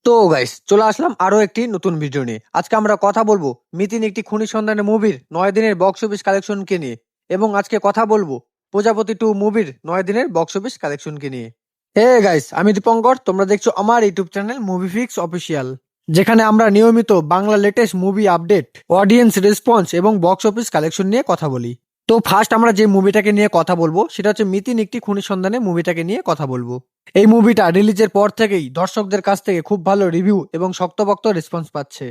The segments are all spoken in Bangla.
তো গাইস চলে আসলাম আরো একটি নতুন ভিডিও নিয়ে। আজকে আমরা কথা বলবো মিতিন একটি খুনি সন্ধানে মুভির 9 দিনের বক্স অফিস কালেকশনকে নিয়ে, এবং আজকে কথা বলবো প্রজাপতি 2 মুভির 9 দিনের বক্স অফিস কালেকশনকে নিয়ে। হে গাইস, আমি দীপঙ্কর, তোমরা দেখছো আমার YouTube channel movie fix official, যেখানে আমরা নিয়মিত Bangla latest movie update, audience response এবং বক্স অফিস কালেকশন নিয়ে কথা বলি। তো ফার্স্ট আমরা যে মুভিটাকে নিয়ে কথা বলবো সেটা হচ্ছে মিতিন একটি খুনি সন্ধানে মুভিটাকে নিয়ে কথা বলবো। এই মুভিটা রিলিজের পর থেকেই দর্শকদের কাছ থেকে খুব ভালো রিভিউ এবং শক্তপোক্ত রেসপন্স পাচ্ছে।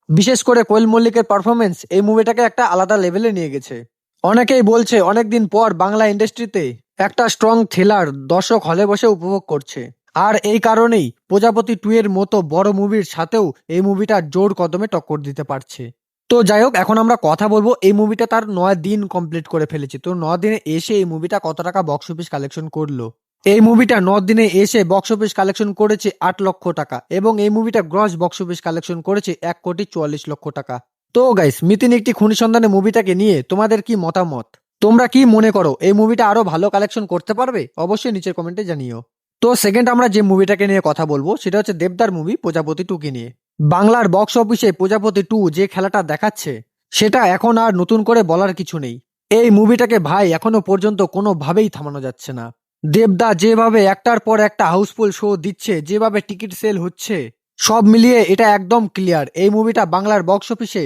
বিশেষ করে কোয়েল মল্লিকের পারফরমেন্স এই মুভিটাকে একটা আলাদা লেভেলে নিয়ে গেছে। অনেকেই বলছে অনেকদিন পর বাংলা ইন্ডাস্ট্রিতে একটা স্ট্রং থ্রিলার দর্শক হলে বসে উপভোগ করছে। আর এই কারণেই প্রজাপতি 2 এর মতো বড় মুভির সাথেও এই মুভিটা জোর কদমে টক্কর দিতে পারছে। তো যাই হোক, এখন আমরা কথা বলবো এই মুভিটা তার 9 দিন কমপ্লিট করে ফেলেছে। তো 9 দিনে এসে এই মুভিটা কত টাকা বক্স অফিস কালেকশন করলো। এই মুভিটা 9 দিনে এসে বক্স অফিস কালেকশন করেছে 8 লক্ষ টাকা, এবং এই মুভিটা গ্রস বক্স অফিস কালেকশন করেছে 1,44,00,000 টাকা। তো গাইস, মিতিন একটি খুনি সন্ধানে মুভিটাকে নিয়ে তোমাদের কি মতামত? তোমরা কি মনে করো এই মুভিটা আরো ভালো কালেকশন করতে পারবে? অবশ্যই নিচের কমেন্টে জানিও। তো সেকেন্ড আমরা যে মুভিটাকে নিয়ে কথা বলবো সেটা হচ্ছে দেবদার মুভি প্রজাপতি 2 কে নিয়ে। বাংলার বক্স অফিসে প্রজাপতি 2 যে খেলাটা দেখাচ্ছে সেটা এখন আর নতুন করে বলার কিছু নেই। এই মুভিটাকে ভাই এখনো পর্যন্ত কোনোভাবেই থামানো যাচ্ছে না। দেবদা যেভাবে একটার পর একটা হাউসফুল শো দিচ্ছে, যেভাবে টিকিট সেল হচ্ছে, সব মিলিয়ে এটা একদম ক্লিয়ার এই মুভিটা বাংলার বক্স অফিসে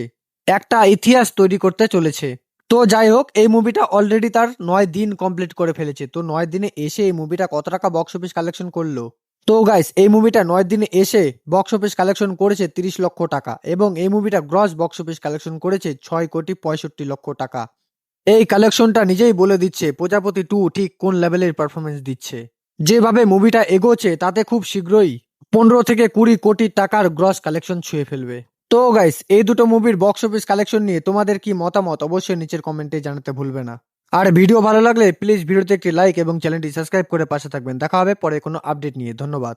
একটা ইতিহাস তৈরি করতে চলেছে। তো যাই হোক, এই মুভিটা অলরেডি তার 9 দিন কমপ্লিট করে ফেলেছে। তো 9 দিনে এসে এই মুভিটা কত টাকা বক্স অফিস কালেকশন করলো? তো গাইস, এই মুভিটা 9 দিনে এসে বক্স অফিস কালেকশন করেছে 30 লক্ষ টাকা, এবং এই মুভিটা গ্রস বক্স অফিস কালেকশন করেছে 6,65,00,000 টাকা। এই কালেকশনটা নিজেই বলে দিচ্ছে প্রজাপতি 2 ঠিক কোন লেভেলের পারফরমেন্স দিচ্ছে। যেভাবে মুভিটা এগোচ্ছে তাতে খুব শীঘ্রই 15 থেকে 20 কোটি টাকার গ্রস কালেকশন ছুঁয়ে ফেলবে। তো গাইস, এই দুটো মুভির বক্স অফিস কালেকশন নিয়ে তোমাদের কি মতামত অবশ্যই নিচের কমেন্টে জানাতে ভুলবে না। আর ভিডিও ভালো লাগলে প্লিজ ভিডিওতে একটি লাইক এবং চ্যানেলটি সাবস্ক্রাইব করে পাশে থাকবেন। দেখা হবে পরে কোনো আপডেট নিয়ে। ধন্যবাদ।